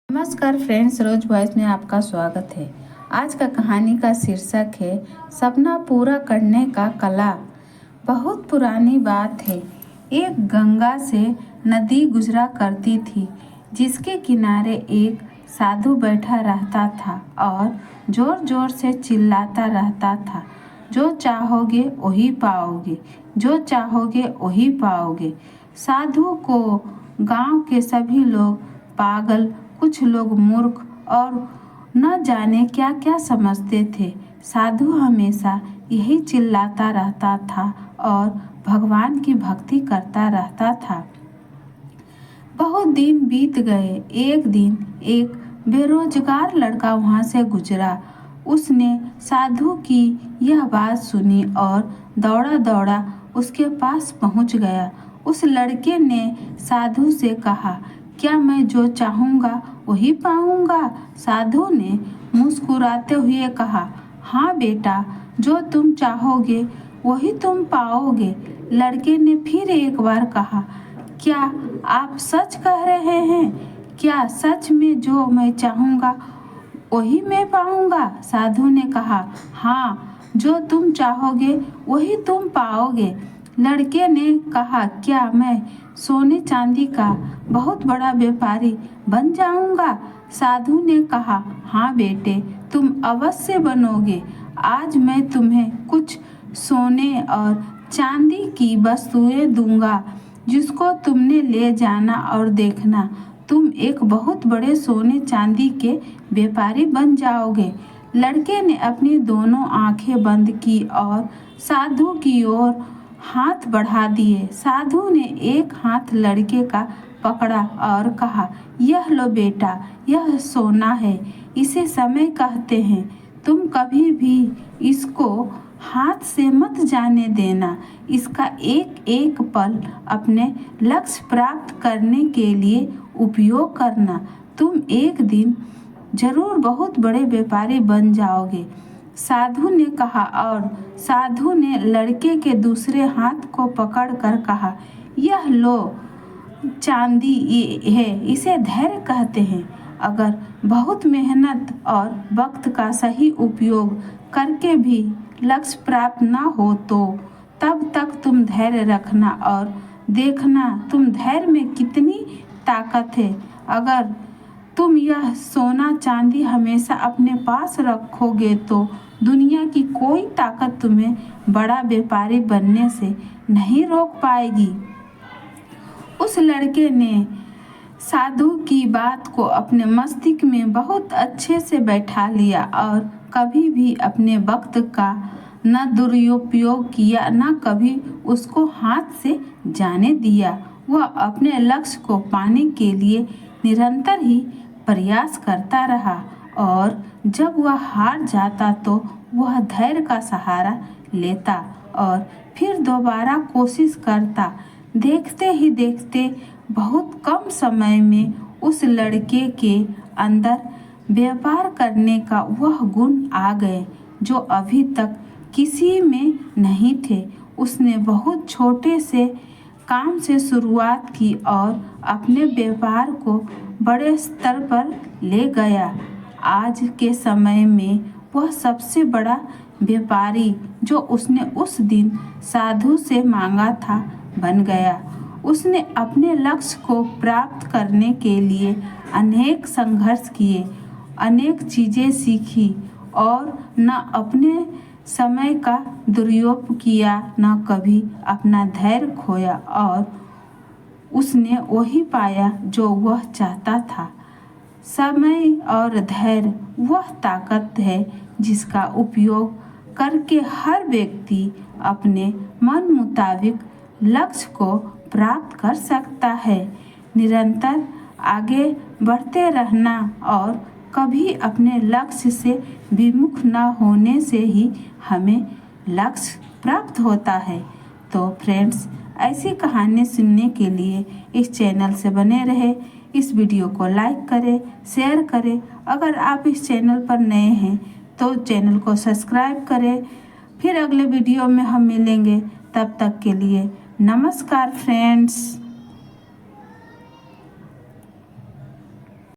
नमस्कार फ्रेंड्स, रोज वॉइस में आपका स्वागत है। आज का कहानी का शीर्षक है सपना पूरा करने का कला। बहुत पुरानी बात है। एक गंगा से नदी गुजरा करती थी, जिसके किनारे एक साधु बैठा रहता था और जोर जोर से चिल्लाता रहता था, जो चाहोगे वही पाओगे, जो चाहोगे वही पाओगे। साधु को गांव के सभी लोग पागल, कुछ लोग मूर्ख और न जाने क्या क्या समझते थे। साधु हमेशा यही चिल्लाता रहता था और भगवान की भक्ति करता रहता था। बहुत दिन बीत गए। एक दिन एक बेरोजगार लड़का वहां से गुजरा। उसने साधु की यह बात सुनी और दौड़ा दौड़ा उसके पास पहुंच गया। उस लड़के ने साधु से कहा, क्या मैं जो चाहूँगा वही पाऊँगा? साधु ने मुस्कुराते हुए कहा, हाँ बेटा, जो तुम चाहोगे वही तुम पाओगे। लड़के ने फिर एक बार कहा, क्या आप सच कह रहे हैं? क्या सच में जो मैं चाहूँगा वही मैं पाऊँगा? साधु ने कहा, हाँ, जो तुम चाहोगे वही तुम पाओगे। लड़के ने कहा, क्या मैं सोने चांदी का बहुत बड़ा व्यापारी बन जाऊंगा? साधु ने कहा, हाँ बेटे, तुम अवश्य बनोगे। आज मैं तुम्हें कुछ सोने और चांदी की वस्तुएं दूंगा, जिसको तुमने ले जाना और देखना तुम एक बहुत बड़े सोने चांदी के व्यापारी बन जाओगे। लड़के ने अपनी दोनों आंखें बंद की और साधु की ओर हाथ बढ़ा दिए। साधु ने एक हाथ लड़के का पकड़ा और कहा, यह लो बेटा, यह सोना है, इसे समय कहते हैं। तुम कभी भी इसको हाथ से मत जाने देना। इसका एक एक पल अपने लक्ष्य प्राप्त करने के लिए उपयोग करना। तुम एक दिन जरूर बहुत बड़े व्यापारी बन जाओगे। साधु ने कहा और साधु ने लड़के के दूसरे हाथ को पकड़कर कहा, यह लो चांदी है, इसे धैर्य कहते हैं। अगर बहुत मेहनत और वक्त का सही उपयोग करके भी लक्ष्य प्राप्त न हो तो तब तक तुम धैर्य रखना और देखना तुम धैर्य में कितनी ताकत है। अगर तुम यह सोना चांदी हमेशा अपने पास रखोगे तो दुनिया की कोई ताकत तुम्हें बड़ा व्यापारी बनने से नहीं रोक पाएगी। उस लड़के ने साधु की बात को अपने मस्तिष्क में बहुत अच्छे से बैठा लिया और कभी भी अपने वक्त का न दुरुपयोग किया, न कभी उसको हाथ से जाने दिया। वह अपने लक्ष्य को पाने के लिए निरंतर ही प्रयास करता रहा और जब वह हार जाता तो वह धैर्य का सहारा लेता और फिर दोबारा कोशिश करता। देखते ही देखते बहुत कम समय में उस लड़के के अंदर व्यापार करने का वह गुण आ गए जो अभी तक किसी में नहीं थे। उसने बहुत छोटे से काम से शुरुआत की और अपने व्यापार को बड़े स्तर पर ले गया। आज के समय में वह सबसे बड़ा व्यापारी जो उसने उस दिन साधु से मांगा था बन गया। उसने अपने लक्ष्य को प्राप्त करने के लिए अनेक संघर्ष किए, अनेक चीज़ें सीखी और न अपने समय का दुरुपयोग किया, न कभी अपना धैर्य खोया और उसने वही पाया जो वह चाहता था। समय और धैर्य वह ताकत है जिसका उपयोग करके हर व्यक्ति अपने मन मुताबिक लक्ष्य को प्राप्त कर सकता है। निरंतर आगे बढ़ते रहना और कभी अपने लक्ष्य से विमुख न होने से ही हमें लक्ष्य प्राप्त होता है। तो फ्रेंड्स, ऐसी कहानी सुनने के लिए इस चैनल से बने रहे। इस वीडियो को लाइक करें, शेयर करें। अगर आप इस चैनल पर नए हैं तो चैनल को सब्सक्राइब करें। फिर अगले वीडियो में हम मिलेंगे। तब तक के लिए नमस्कार फ्रेंड्स।